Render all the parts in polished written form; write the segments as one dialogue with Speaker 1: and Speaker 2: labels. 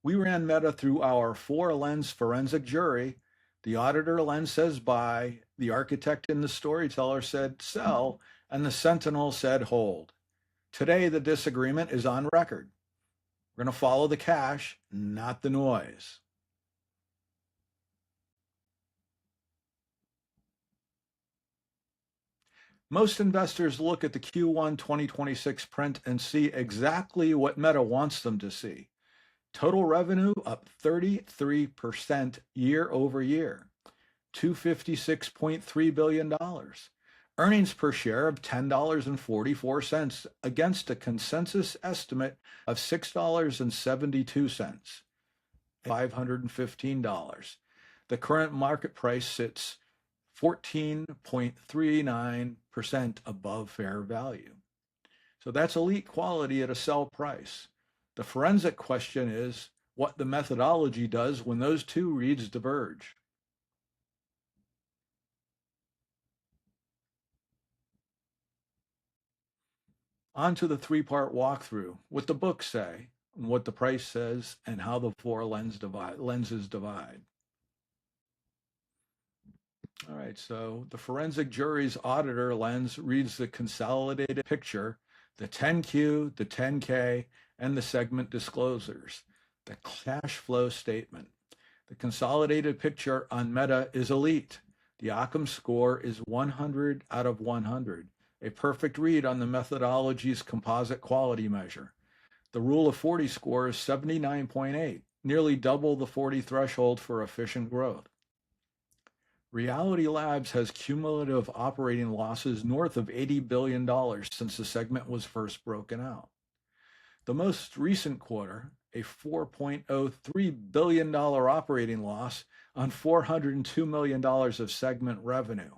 Speaker 1: We ran Meta through our four-lens forensic jury. The auditor lens says buy, the architect and the storyteller said sell, and the Sentinel said hold. Today, the disagreement is on record. We're going to follow the cash, not the noise. Most investors look at the Q1 2026 print and see exactly what Meta wants them to see. Total revenue up 33% year over year, $256.3 billion. Earnings per share of $10.44 against a consensus estimate of $6.72, $515. The current market price sits 14.39% above fair value. So that's elite quality at a sell price. The forensic question is what the methodology does when those two reads diverge. On to the three-part walkthrough, what the books say, and what the price says, and how the four lenses divide. All right, so the forensic jury's auditor lens reads the consolidated picture, the 10Q, the 10K, and the segment disclosures, the cash flow statement. The consolidated picture on Meta is elite. The Occam score is 100 out of 100, a perfect read on the methodology's composite quality measure. The Rule of 40 score is 79.8, nearly double the 40 threshold for efficient growth. Reality Labs has cumulative operating losses north of $80 billion since the segment was first broken out. The most recent quarter, a $4.03 billion operating loss on $402 million of segment revenue,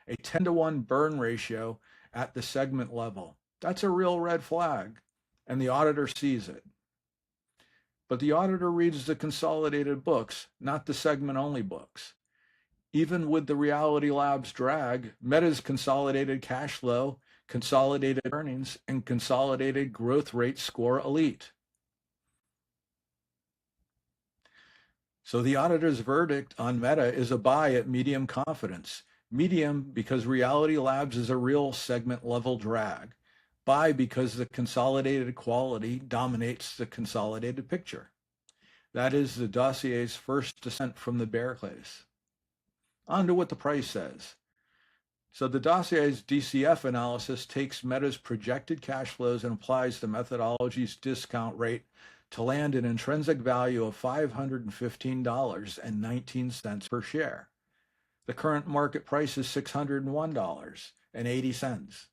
Speaker 1: a 10-to-1 burn ratio at the segment level. That's a real red flag, and the auditor sees it. But the auditor reads the consolidated books, not the segment-only books. Even with the Reality Labs drag, Meta's consolidated cash flow, consolidated earnings, and consolidated growth rate score elite. So the auditor's verdict on Meta is a buy at medium confidence. Medium because Reality Labs is a real segment level drag. Buy because the consolidated quality dominates the consolidated picture. That is the dossier's first descent from the bear case. On to what the price says. So the dossier's DCF analysis takes Meta's projected cash flows and applies the methodology's discount rate to land an intrinsic value of $515.19 per share. The current market price is $601.80.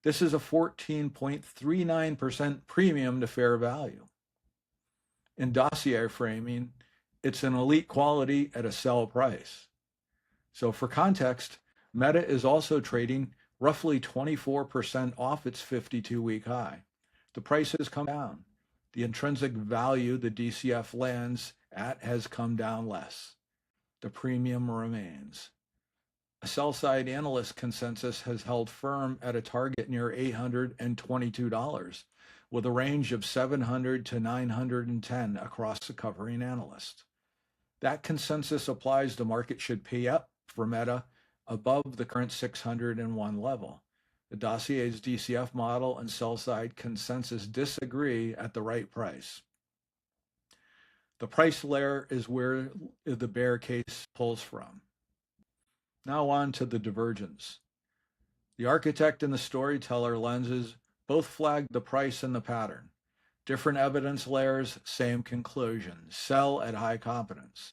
Speaker 1: This is a 14.39% premium to fair value. In dossier framing, it's an elite quality at a sell price. So for context, Meta is also trading roughly 24% off its 52-week high. The price has come down. The intrinsic value the DCF lands at has come down less. The premium remains. A sell-side analyst consensus has held firm at a target near $822, with a range of $700 to $910 across the covering analyst. That consensus applies the market should pay up for Meta above the current 601 level. The dossier's DCF model and sell-side consensus disagree at the right price. The price layer is where the bear case pulls from. Now on to the divergence. The architect and the storyteller lenses both flag the price and the pattern. Different evidence layers, same conclusion. Sell at high confidence.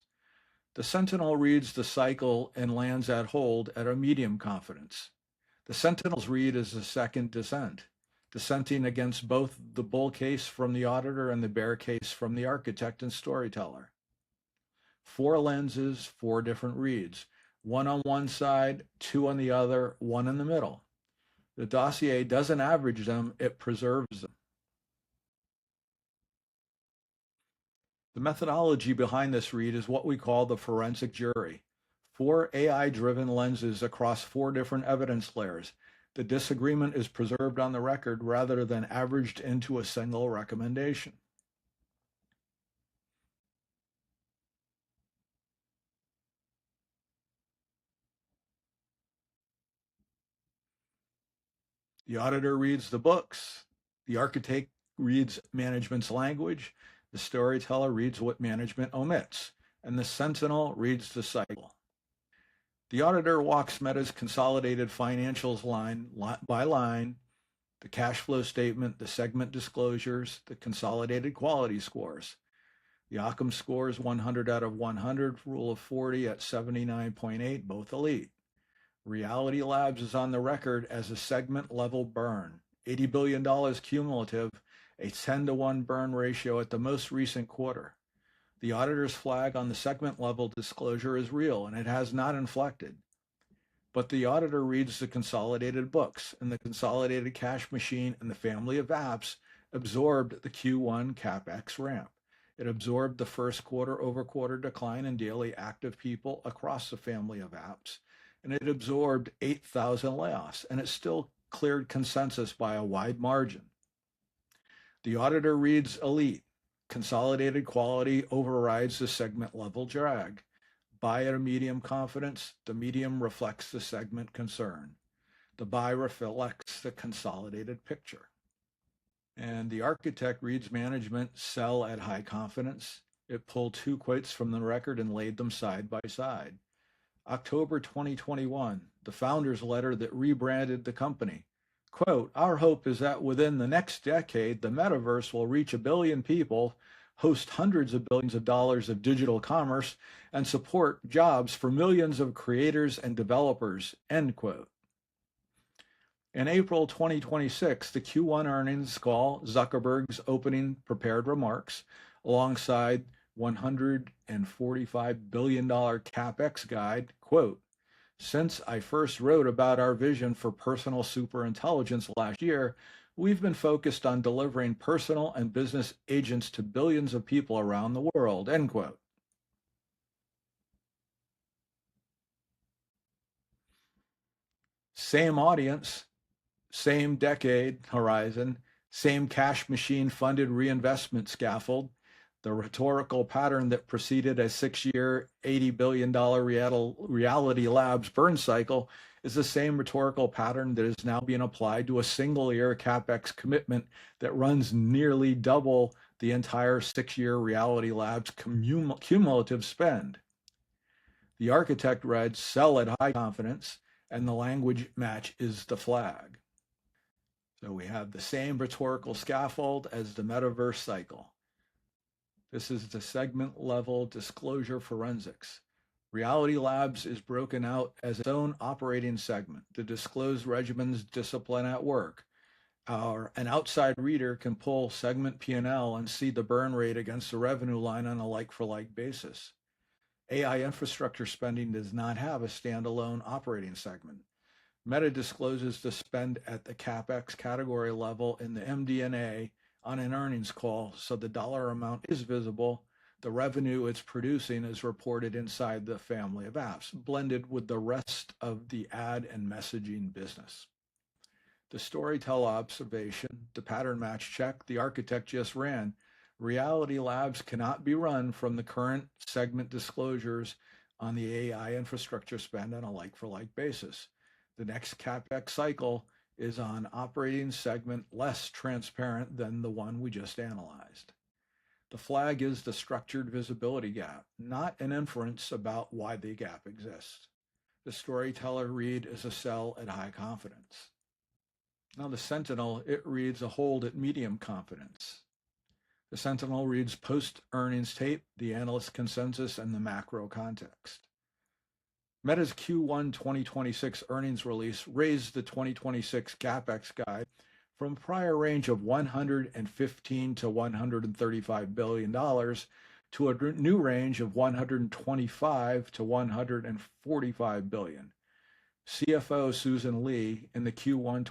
Speaker 1: The Sentinel reads the cycle and lands at hold at a medium confidence. The Sentinel's read is a second descent, dissenting against both the bull case from the auditor and the bear case from the architect and storyteller. 4 lenses, 4 different reads. 1 on one side, 2 on the other, 1 in the middle. The dossier doesn't average them, it preserves them. The methodology behind this read is what we call the forensic jury. 4 AI-driven lenses across 4 different evidence layers. The disagreement is preserved on the record rather than averaged into a single recommendation. The auditor reads the books. The architect reads management's language. The storyteller reads what management omits. And the sentinel reads the cycle. The auditor walks Meta's consolidated financials line by line, the cash flow statement, the segment disclosures, the consolidated quality scores. The Occam Score is 100 out of 100, Rule of 40 at 79.8, both elite. Reality Labs is on the record as a segment level burn, $80 billion cumulative, a 10-to-1 burn ratio at the most recent quarter. The auditor's flag on the segment level disclosure is real and it has not inflected. But the auditor reads the consolidated books, and the consolidated cash machine and the family of apps absorbed the Q1 CapEx ramp. It absorbed the first quarter-over-quarter decline in daily active people across the family of apps, and it absorbed 8,000 layoffs, and it still cleared consensus by a wide margin. The auditor reads elite. Consolidated quality overrides the segment level drag. Buy at a medium confidence, the medium reflects the segment concern. The buy reflects the consolidated picture. And the architect reads management, sell at high confidence. It pulled two quotes from the record and laid them side by side. October 2021, the founder's letter that rebranded the company. Quote, our hope is that within the next decade, the metaverse will reach 1 billion people, host hundreds of billions of dollars of digital commerce, and support jobs for millions of creators and developers, end quote. In April 2026, the Q1 earnings call, Zuckerberg's opening prepared remarks, alongside $145 billion CapEx guide, quote, since I first wrote about our vision for personal superintelligence last year, we've been focused on delivering personal and business agents to billions of people around the world, end quote. Same audience, same decade horizon, same cash machine funded reinvestment scaffold. The rhetorical pattern that preceded a 6-year, $80 billion Reality Labs burn cycle is the same rhetorical pattern that is now being applied to a single-year CapEx commitment that runs nearly double the entire 6-year Reality Labs cumulative spend. The architect read, sell at high confidence, and the language match is the flag. So we have the same rhetorical scaffold as the metaverse cycle. This is the segment level disclosure forensics. Reality Labs is broken out as its own operating segment. The disclosed regimen's discipline at work. An outside reader can pull segment P&L and see the burn rate against the revenue line on a like-for-like basis. AI infrastructure spending does not have a standalone operating segment. Meta discloses the spend at the CapEx category level in the MD&A on an earnings call, so the dollar amount is visible. The revenue it's producing is reported inside the family of apps, blended with the rest of the ad and messaging business. The Storyteller observation, the pattern match check, the architect just ran. Reality Labs cannot be run from the current segment disclosures on the AI infrastructure spend on a like-for-like basis. The next CapEx cycle is on operating segment less transparent than the one we just analyzed. The flag is the structured visibility gap, not an inference about why the gap exists. The storyteller read is a sell at high confidence. Now the Sentinel, it reads a hold at medium confidence. The Sentinel reads post-earnings tape, the analyst consensus, and the macro context. Meta's Q1 2026 earnings release raised the 2026 CapEx guide from a prior range of $115 to $135 billion to a new range of $125 to $145 billion. CFO Susan Lee, in the Q1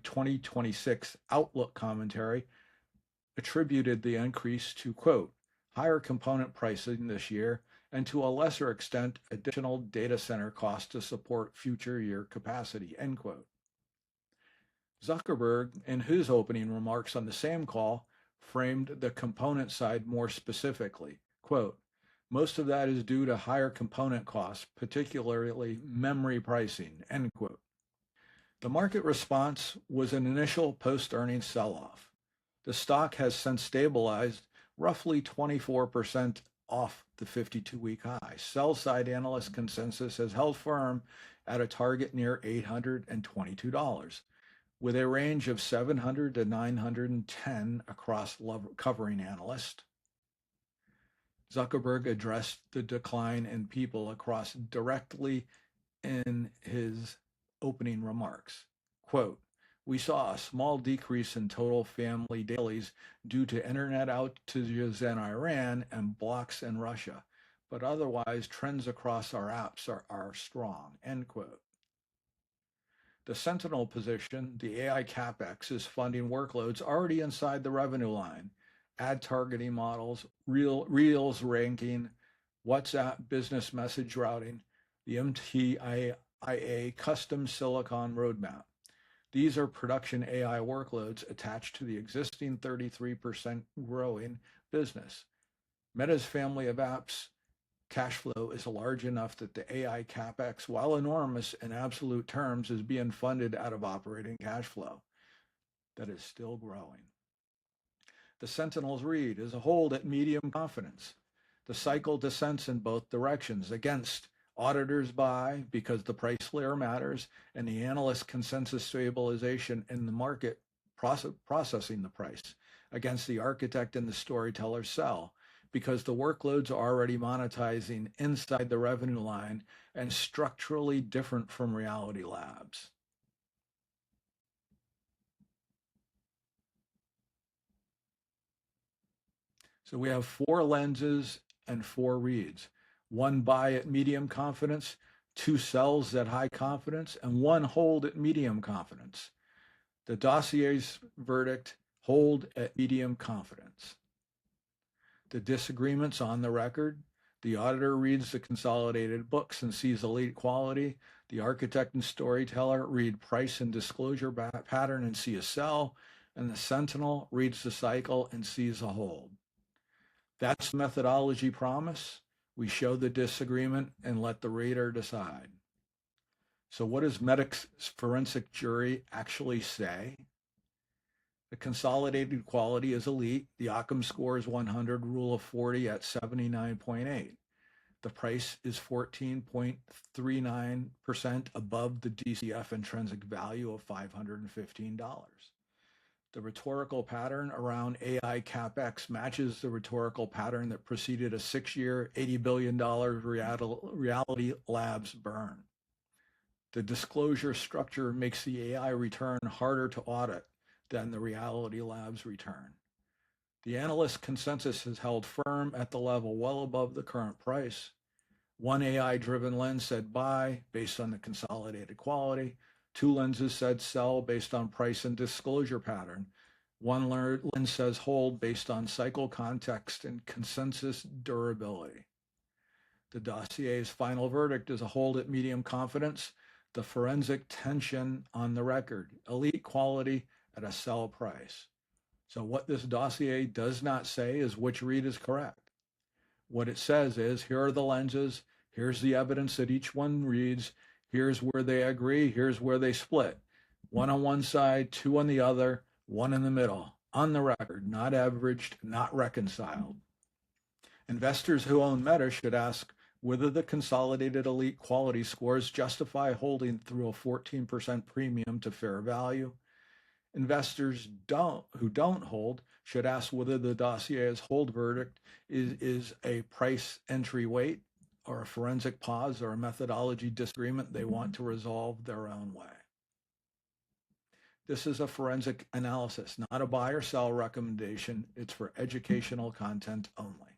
Speaker 1: 2026 Outlook commentary, attributed the increase to, quote, higher component pricing this year, and to a lesser extent, additional data center costs to support future year capacity, end quote. Zuckerberg, in his opening remarks on the same call, framed the component side more specifically, quote, most of that is due to higher component costs, particularly memory pricing, end quote. The market response was an initial post-earnings sell-off. The stock has since stabilized roughly 24% off the 52-week high. Sell-side analyst consensus has held firm at a target near $822, with a range of 700 to 910 across covering analysts. Zuckerberg addressed the decline in people across directly in his opening remarks. Quote, "We saw a small decrease in total family dailies due to internet outages in Iran and blocks in Russia, but otherwise trends across our apps are strong," end quote. The Sentinel position, the AI CapEx, is funding workloads already inside the revenue line. Ad targeting models, Reels ranking, WhatsApp business message routing, the MTIA custom silicon roadmap. These are production AI workloads attached to the existing 33% growing business. Meta's family of apps cash flow is large enough that the AI CapEx, while enormous in absolute terms, is being funded out of operating cash flow that is still growing. The Sentinel's read is a hold at medium confidence. The cycle descends in both directions against auditors buy because the price layer matters, and the analyst consensus stabilization in the market processing the price against the architect and the storyteller sell because the workloads are already monetizing inside the revenue line and structurally different from reality labs. So we have 4 lenses and 4 reads. 1 buy at medium confidence, 2 sells at high confidence, and 1 hold at medium confidence. The dossier's verdict, hold at medium confidence. The disagreements on the record. The auditor reads the consolidated books and sees elite quality. The architect and storyteller read price and disclosure pattern and see a sell. And the Sentinel reads the cycle and sees a hold. That's the methodology promise. We show the disagreement and let the reader decide. So what does Meta's forensic jury actually say? The consolidated quality is elite. The Occam Score is 100, rule of 40 at 79.8. The price is 14.39% above the DCF intrinsic value of $515. The rhetorical pattern around AI CapEx matches the rhetorical pattern that preceded a 6-year, $80 billion reality labs burn. The disclosure structure makes the AI return harder to audit than the reality labs return. The analyst consensus has held firm at the level well above the current price. One AI-driven lens said buy based on the consolidated quality. 2 lenses said sell based on price and disclosure pattern. 1 lens says hold based on cycle context and consensus durability. The dossier's final verdict is a hold at medium confidence. The forensic tension on the record, elite quality at a sell price. So what this dossier does not say is which read is correct. What it says is, here are the lenses, here's the evidence that each one reads, here's where they agree, here's where they split. 1 on one side, 2 on the other, 1 in the middle, on the record, not averaged, not reconciled. Investors who own Meta should ask whether the consolidated elite quality scores justify holding through a 14% premium to fair value. Investors who don't hold should ask whether the dossier's hold verdict is a price entry weight or a forensic pause or a methodology disagreement they want to resolve their own way. This is a forensic analysis, not a buy or sell recommendation. It's for educational content only.